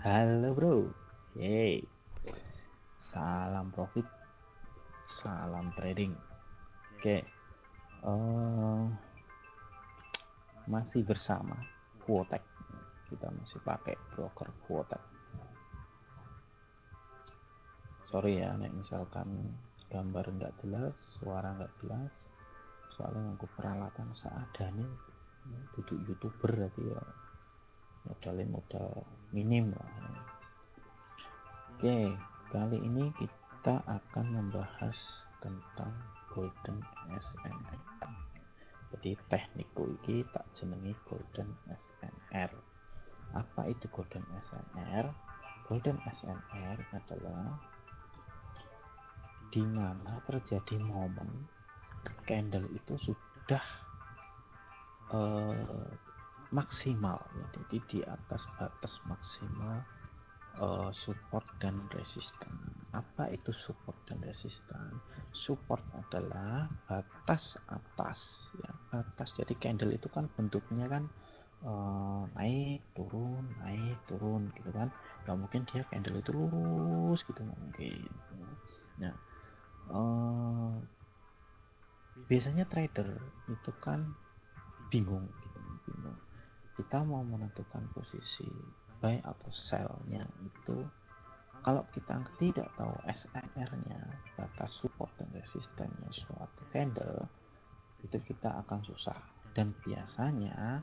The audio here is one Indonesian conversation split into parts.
Halo bro, hey, salam profit, salam trading. Oke, masih bersama Quotek. Kita masih pakai broker Quotek. Sorry ya, nek misalkan gambar nggak jelas, suara nggak jelas, soalnya aku peralatan seadanya, duduk youtuber berarti ya modal minim lah. Oke, kali ini kita akan membahas tentang Golden SNR. Jadi teknikku ini tak jenengi Golden SNR. Apa itu Golden SNR? Golden SNR adalah di mana terjadi momen candle itu sudah maksimal, jadi di atas batas maksimal support dan resisten. Apa itu support dan resisten? Support adalah batas atas, ya, batas. Jadi candle itu kan bentuknya kan naik turun gitu kan. Gak mungkin dia candle itu lurus gitu, nggak mungkin. Nah, biasanya trader itu kan bingung gitu, bingung. Kita mau menentukan posisi buy atau sell-nya itu, kalau kita tidak tahu SNR-nya, batas support dan resistennya suatu candle, itu kita akan susah dan biasanya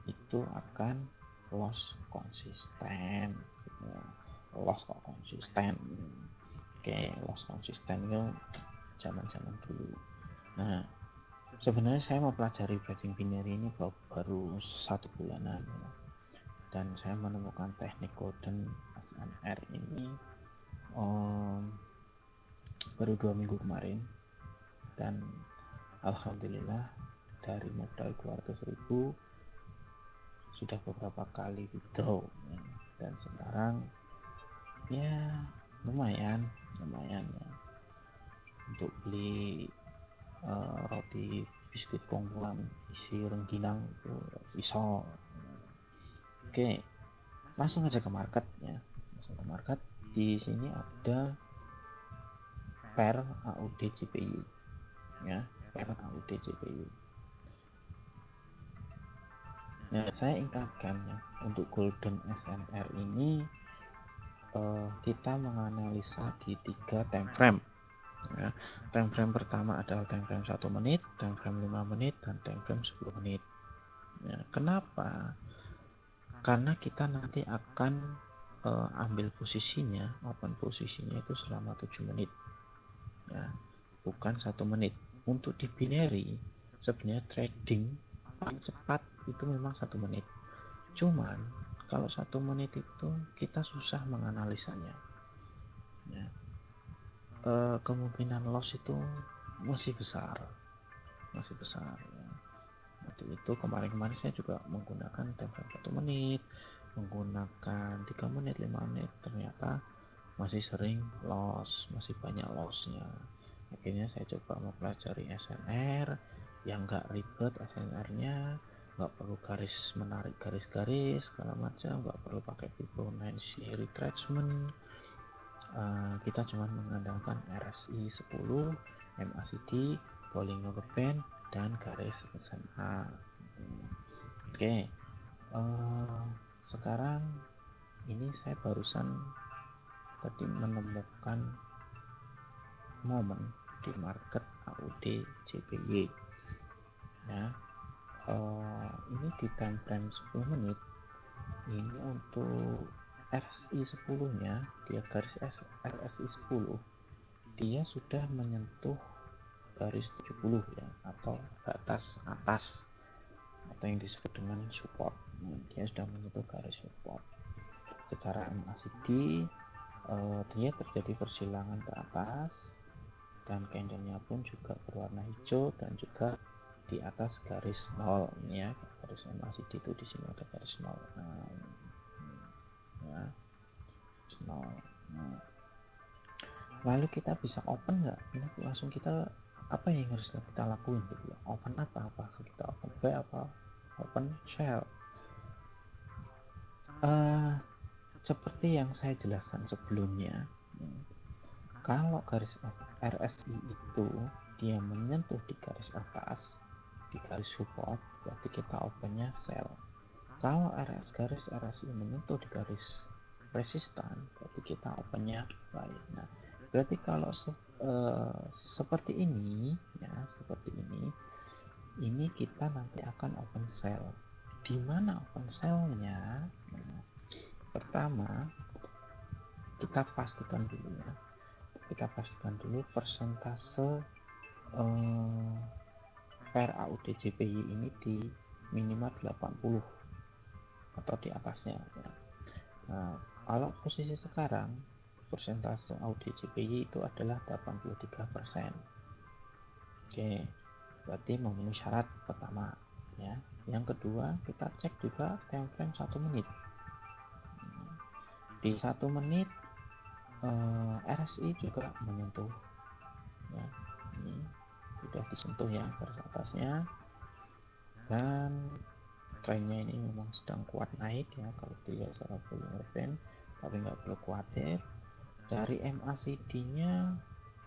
itu akan loss konsisten. Loss kok konsisten. Oke, loss konsisten itu zaman-zaman dulu. Nah, sebenarnya saya mau pelajari trading binary ini baru 1 bulanan, dan saya menemukan teknik Golden SNR ini baru 2 minggu kemarin, dan alhamdulillah dari modal 200.000 sudah beberapa kali withdraw, dan sekarang ya lumayan ya untuk beli roti biskuit kongguan isi rengginang itu iso. Oke, langsung aja ke market ya, langsung ke market. Di sini ada pair AUD CPU ya, pair AUD CPU. Nah, saya ingatkan ya, untuk Golden SNR ini kita menganalisa di 3 time frame ya. Time frame pertama adalah time frame 1 menit, time frame 5 menit, dan time frame 10 menit ya. Kenapa? Karena kita nanti akan ambil posisinya, open posisinya itu selama 7 menit ya, bukan 1 menit. Untuk di binary sebenarnya trading paling cepat itu memang 1 menit, cuman kalau 1 menit itu kita susah menganalisanya ya. Kemungkinan loss itu masih besar ya. Waktu itu kemarin saya juga menggunakan time 1 menit, menggunakan 3 menit, 5 menit, ternyata masih sering loss, masih banyak lossnya. Akhirnya saya coba mempelajari SNR yang gak ribet. SNR-nya nggak perlu menarik garis-garis segala macam, nggak perlu pakai Fibonacci retracement. Kita cuma mengandalkan RSI 10, MACD, Bollinger Band, dan garis SMA. Oke, sekarang ini saya barusan tadi menemukan momen di market AUD JPY ya. Ini di time frame 10 menit ini untuk RSI 10 nya, dia garis RSI 10 dia sudah menyentuh garis 70 ya, atau batas atas atau yang disebut dengan support. Dia sudah menyentuh garis support. Secara MACD dia terjadi persilangan ke atas, dan candlenya pun juga berwarna hijau dan juga di atas garis 0 ya. Garis MACD itu di sini ada garis 0 ya, 0. Lalu kita bisa open nggak? Ini langsung kita apa yang harus kita lakuin gitu ya? Open apa kita open buy apa open sell? seperti yang saya jelaskan sebelumnya, kalau garis RSI itu dia menyentuh di garis atas, di garis support, berarti kita opennya sell. Kalau garis RSI menyentuh di garis resistan, berarti kita opennya buy. Nah, berarti kalau seperti ini, ya seperti ini kita nanti akan open sell. Di mana open sell-nya? Nah, pertama kita pastikan dulu ya. Kita pastikan dulu persentase pair AUD JPY ini di minimal 80 atau di atasnya ya. Nah, kalau posisi sekarang persentase AUD JPY itu adalah 83%. Oke, berarti memenuhi syarat pertama ya. Yang kedua, kita cek juga time frame 1 menit. Di 1 menit RSI juga menyentuh ya. Ini sudah disentuh ya garis atasnya, dan trennya ini memang sedang kuat naik ya kalau dilihat secara volume band, tapi nggak perlu khawatir. Dari MACD nya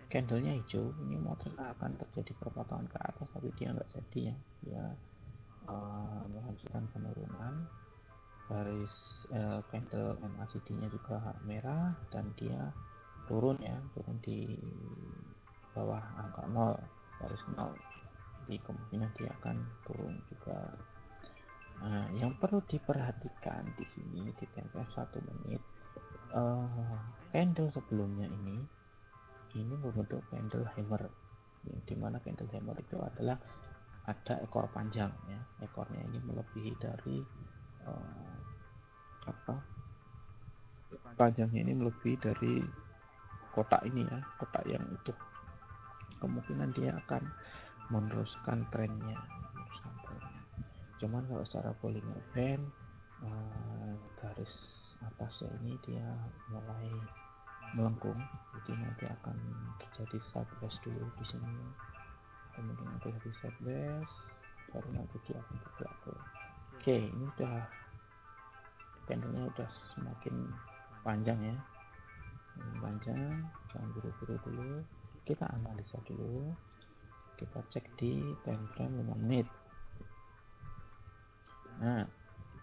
candlenya hijau, ini mungkin akan terjadi perpotongan ke atas, tapi dia nggak jadi ya, dia melanjutkan penurunan. Garis candle MACD nya juga merah dan dia turun ya, turun di bawah angka 0, garis 0, jadi kemungkinan dia akan turun juga. Nah, yang perlu diperhatikan di sini di tempo 1 menit, candle sebelumnya ini membentuk candle hammer, di mana candle hammer itu adalah ada ekor panjang ya, ekornya ini melebihi dari panjangnya ini melebihi dari kotak ini ya, kotak yang utuh. Kemungkinan dia akan meneruskan trennya. Cuman kalau secara Bollinger Band, garis atasnya ini dia mulai melengkung, jadi nanti akan terjadi sideways dulu di sini. Kemudian terjadi sideways, baru nanti dia akan bergerak. Oke, ini udah candlenya udah semakin panjang ya, panjang, jangan buru-buru dulu, kita analisa dulu, kita cek di time frame 5 menit. Nah,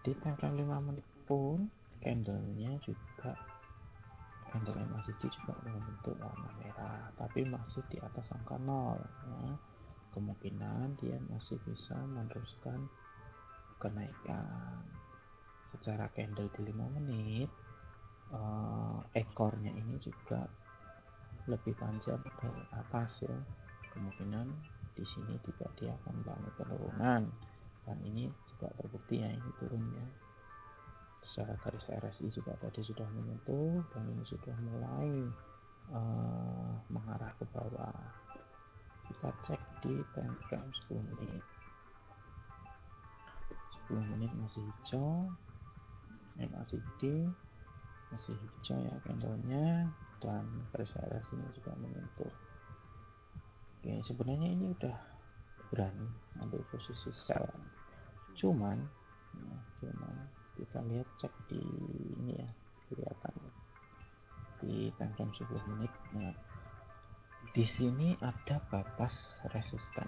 di time frame 5 menit pun candlenya juga, candle MACD juga membentuk warna merah, tapi masih di atas angka 0 ya. Kemungkinan dia masih bisa meneruskan kenaikan. Secara candle di 5 menit, ekornya ini juga lebih panjang dari atas ya. Kemungkinan di sini juga dia akan mengalami penurunan, dan ini juga terbukti ya, ini turun ya. Secara garis RSI juga tadi sudah menyentuh, dan ini sudah mulai mengarah ke bawah. Kita cek di time frame 10 menit. 10 menit masih hijau, MACD masih hijau ya candlenya, dan garis RSI ini juga menyentuh. Oke, sebenarnya ini udah berani ambil posisi sell, cuman kita lihat, cek di ini ya, kelihatan di time frame 10 menit. Nah, di sini ada batas resisten.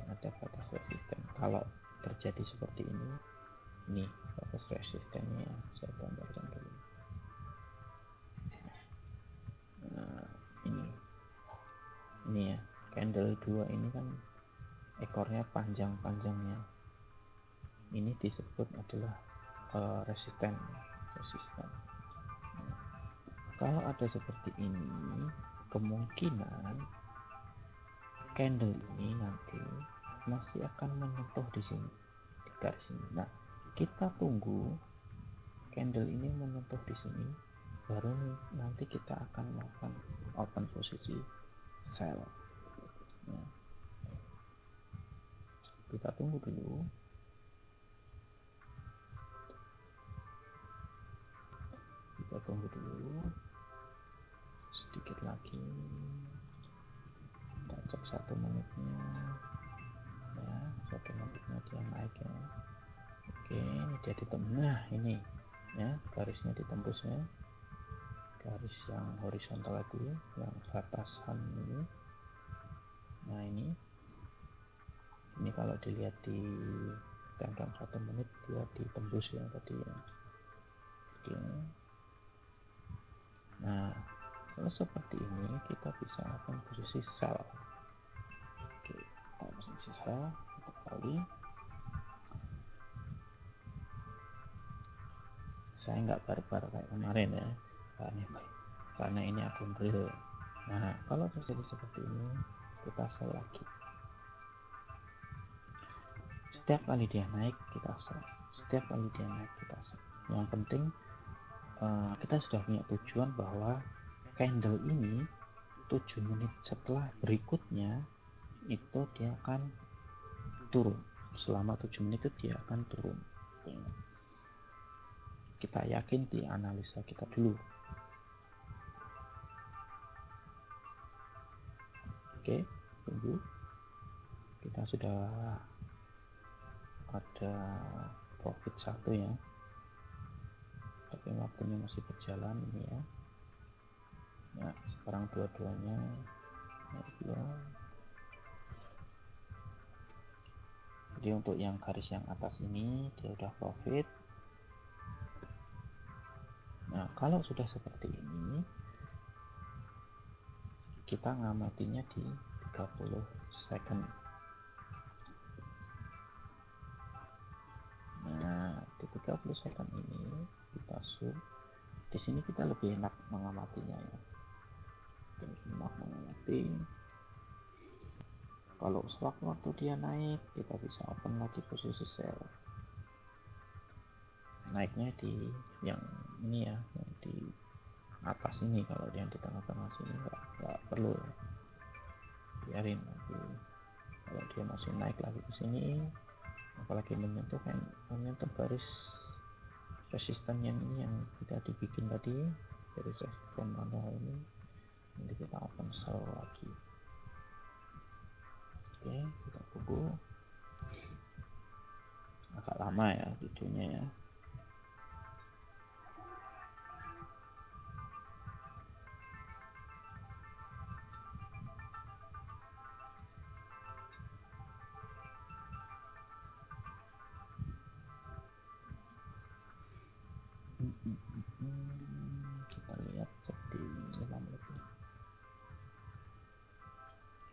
Ada batas resisten. Kalau terjadi seperti ini batas resistennya, saya gambarkan dulu. Nah, ini ya, candle 2 ini kan ekornya panjang-panjangnya, ini disebut adalah resisten. Nah, kalau ada seperti ini, kemungkinan candle ini nanti masih akan menyentuh di sini, di garis ini. Nah, kita tunggu candle ini menyentuh di sini, baru nanti kita akan melakukan open posisi sell. Nah, kita tunggu dulu. Kita tunggu dulu sedikit lagi. Kita cek 1 menitnya ya, 1 menitnya dia naik ya. Oke, ini dia di tengah. Nah, ini ya, garisnya ditembus ya, garis yang horizontal tadi, yang batasan ini. Nah ini kalau dilihat di time 1 menit dia ditembus ya tadi ya. Oke. Nah kalau seperti ini kita bisa akan posisi sell. Oke, kita posisi sell untuk kali. Saya nggak barbar kayak kemarin ya, karena ini akun real. Nah kalau terjadi seperti ini kita sell lagi. Setiap kali dia naik kita sell, setiap kali dia naik kita sell. Yang penting kita sudah punya tujuan bahwa candle ini 7 menit setelah berikutnya itu dia akan turun. Selama 7 menit itu dia akan turun. Kita yakin di analisa kita dulu. Oke, tunggu. Kita sudah ada profit 1 ya, tapi waktunya masih berjalan ini ya. Nah sekarang dua-duanya ya. Jadi untuk yang garis yang atas ini dia udah profit. Nah kalau sudah seperti ini kita ngamatinya di 30 second. Nah di 30 second ini kita zoom. Di sini kita lebih enak mengamatinya ya, lebih enak mengamati. Kalau sewaktu-waktu dia naik kita bisa open lagi posisi sell. Naiknya di yang ini ya, yang di atas ini. Kalau yang di tengah-tengah sini nggak perlu, biarin nanti kalau dia masih naik lagi ke sini, apalagi menyentuh garis resisten yang ini yang kita dibikin tadi, garis resisten manual ini, nanti kita open sell lagi. Oke, kita tunggu. Agak lama ya videonya ya. Kita lihat di 5 menit.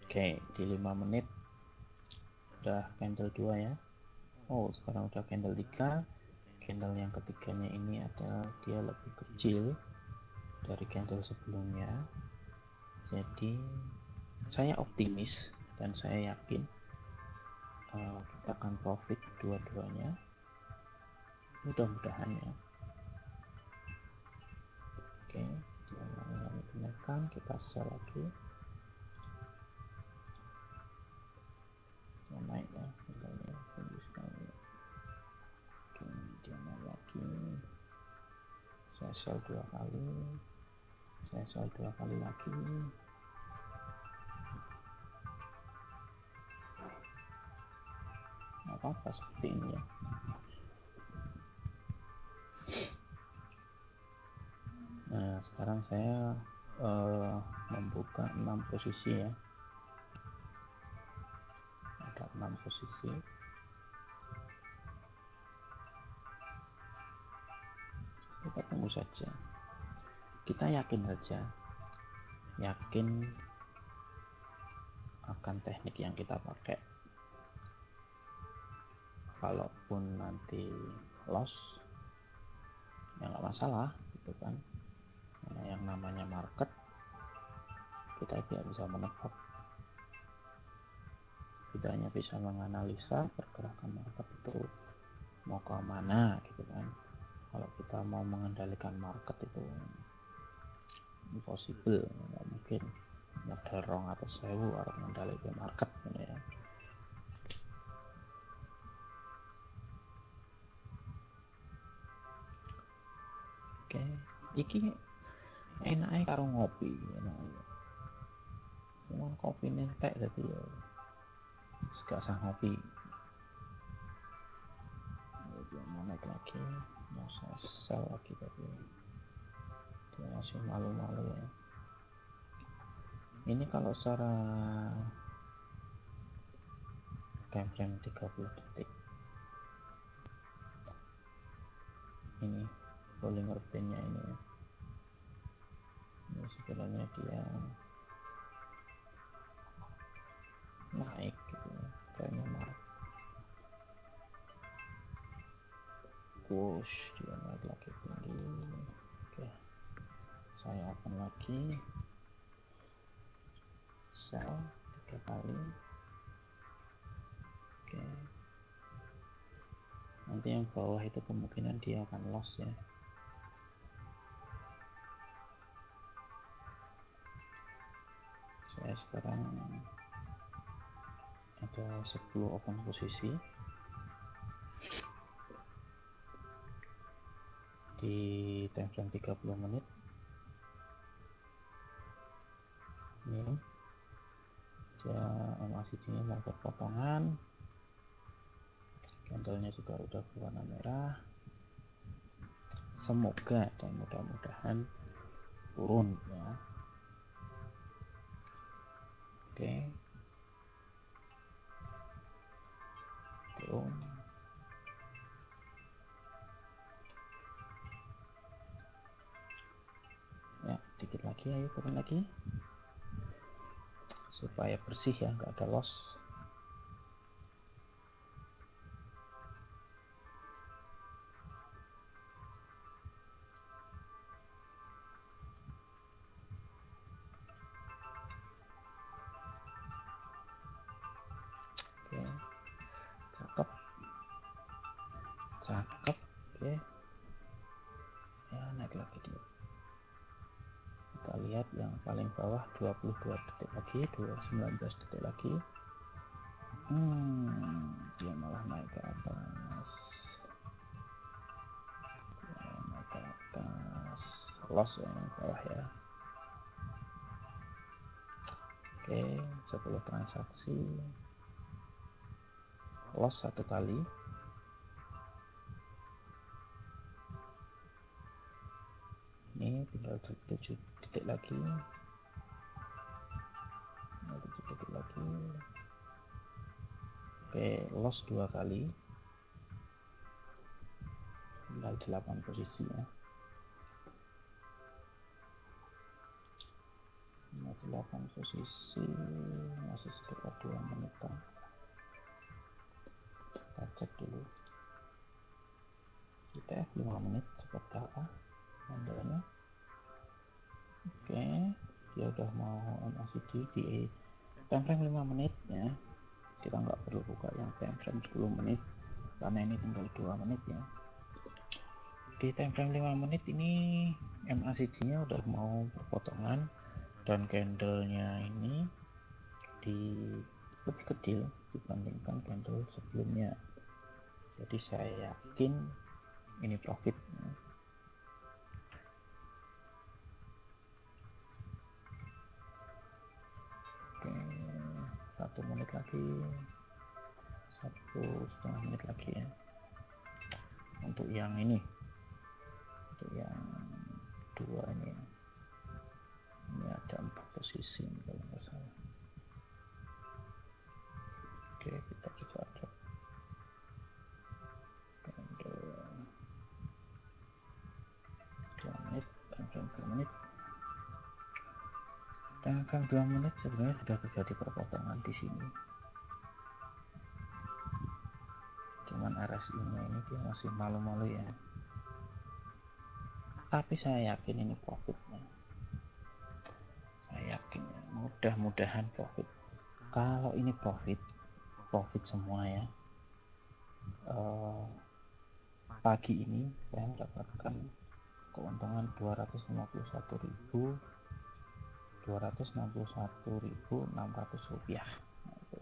Oke, di 5 menit udah candle 2 ya. Oh sekarang udah candle 3. Candle yang ketiganya ini ada, dia lebih kecil dari candle sebelumnya. Jadi saya optimis dan saya yakin kita akan profit dua-duanya, mudah-mudahan ya. Oke, dia mengalami kenaikan, kita sell lagi. Dia naik ya, misalnya tinggi sekali. Oke, dia naik lagi. Saya sell 2 kali, saya sell 2 kali lagi. Apa-apa seperti ini ya. Nah sekarang saya membuka 6 posisi ya, ada 6 posisi. Kita tunggu saja, kita yakin saja, yakin akan teknik yang kita pakai. Kalaupun nanti loss ya nggak masalah gitu kan, karena yang namanya market kita tidak bisa menebak, kita hanya bisa menganalisa pergerakan market itu mau ke mana gitu kan. Kalau kita mau mengendalikan market itu impossible, nggak mungkin modal rong atau sewu harus mengendalikan market gitu ya. Oke, iki enaknya karo ngopi, cuman kopi nentek jadi ya gak usah ngopi. Dia mau naik lagi. Masa sell lagi tapi dia masih malu-malu ya. Ini kalau secara time frame 30 detik ini Bollinger Band nya ini ya. Ini sebenarnya dia naik gitu ya, kayaknya naik push, dia naik lagi tinggi. Oke, saya akan lagi sell 3 kali. Oke, nanti yang bawah itu kemungkinan dia akan loss ya. Saya sekarang ada 10 open posisi di time frame 30 menit. Ini dia MACD nya melakukan potongan, candlenya juga udah berwarna merah. Semoga dan mudah-mudahan turun ya. Oke, turun. Ya, dikit lagi, ayo turun lagi supaya bersih ya, nggak ada loss. Oke, cakep, cakep. Oke, ya naik lagi dia. Kita lihat yang paling bawah 22 detik lagi, 19 detik lagi. Dia malah naik ke atas. Dia naik ke atas. Loss ya yang bawah ya. Oke, 10 transaksi. Loss 1 kali. Ini tinggal 7 detik lagi. 7 detik lagi. Oke, loss 2 kali. Tinggal 8 posisi ya. 8 posisi, masih sekitar 2 menitan. Kita cek dulu. Kita 5 menit seperti apa handle-nya. Oke, dia udah mau MACD di time frame 5 menit ya. Kita nggak perlu buka yang time frame 10 menit karena ini tinggal 2 menit ya. Di time frame 5 menit ini MACD nya udah mau berpotongan dan candlenya ini lebih kecil dibandingkan candle sebelumnya, jadi saya yakin ini profit. Oke, 1 menit lagi, 1,5 menit lagi ya untuk yang ini, untuk yang dua ini ya. Ini ada 4 posisi kalau nggak salah. Oke, kita coba cek candle 2 menit, candle 2 menit. Dan 2 menit sebenarnya sudah terjadi perpotongan di sini. Cuman RSI nya ini dia masih malu-malu ya. Tapi saya yakin ini profitnya. Saya yakin ya, mudah-mudahan profit. Kalau ini profit semua ya. Pagi ini saya mendapatkan keuntungan 261.600 rupiah. Nah, itu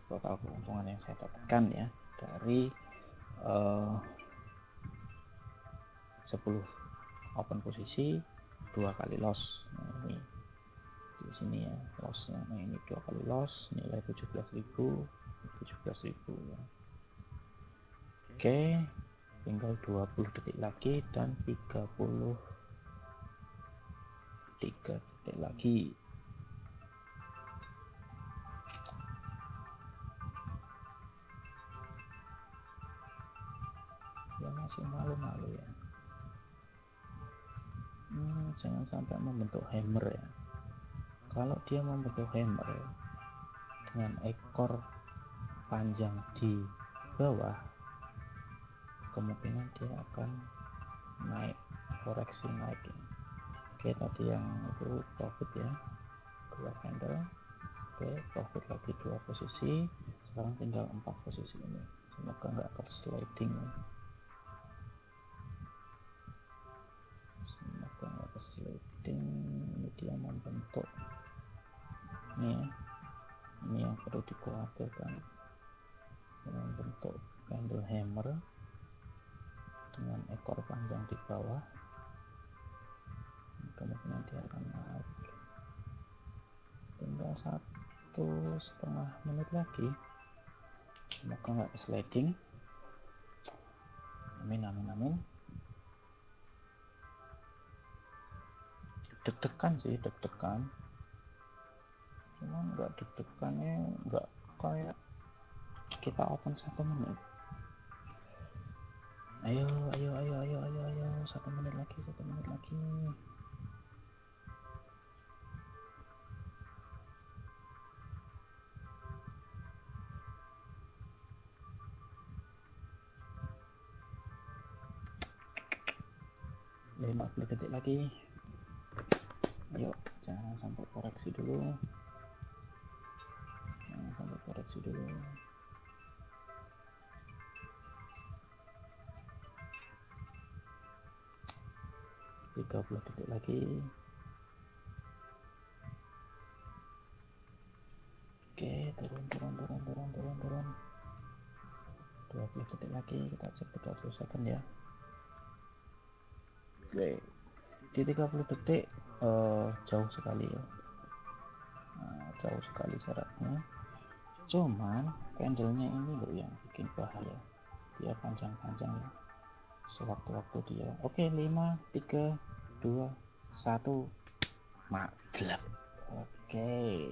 total keuntungan yang saya dapatkan ya dari 10 open posisi, 2 kali loss. Nah, ini di sini ya lossnya. Nah, ini 2 kali loss, nilai 17.000 ya. Oke, tinggal 20 detik lagi dan 33 detik lagi. Ya masih malu-malu ya. Jangan sampai membentuk hammer ya. Kalau dia membentuk hammer dengan ekor panjang di bawah, kemungkinan dia akan naik, koreksi naik ya. Oke, tadi yang itu profit ya, 2 candle. Oke, profit lagi 2 posisi, sekarang tinggal 4 posisi ini. Semoga nggak tersliding ya. Semoga nggak tersliding. Ini dia membentuk ini ya. Ini yang perlu dikhawatirkan, membentuk candle hammer dengan ekor panjang di bawah. Kemungkinan dia akan naik. Tinggal 1,5 menit lagi, semoga nggak sliding. Amin amin amin. Deg-degan sih, deg-degan, cuman nggak deg-degannya nggak kayak kita open 1 menit. Ayo 1 menit lagi, 1 menit lagi. Lima 50 detik lagi. Ayo, jangan sampai koreksi dulu. Jangan sampai koreksi dulu. Tiga 30 detik lagi. Oke, turun. 20 detik lagi, kita cek 30 second ya. Oke, di 30 detik jauh sekali ya. Jauh sekali jaraknya. Cuman candlenya ini loh yang bikin bahaya, dia panjang-panjang ya sewaktu-waktu dia. Oke, 5 3 2 1 maglab. Oke,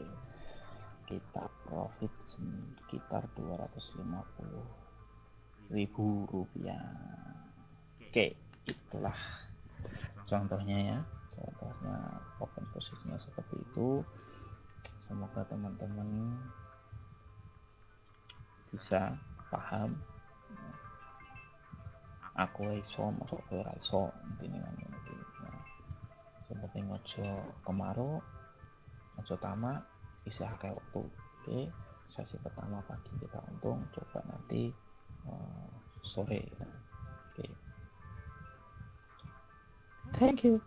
kita profit sekitar 250.000 rupiah. Oke, itulah contohnya ya, contohnya open posisinya seperti itu. Semoga teman-teman bisa paham. Aku iso masuk ke iso intine ngene. Seperti ngojo kemaro, ngojo tamak, isi akeh waktu. Oke, sesi pertama pagi kita untung, coba nanti sore. Oke. Thank you.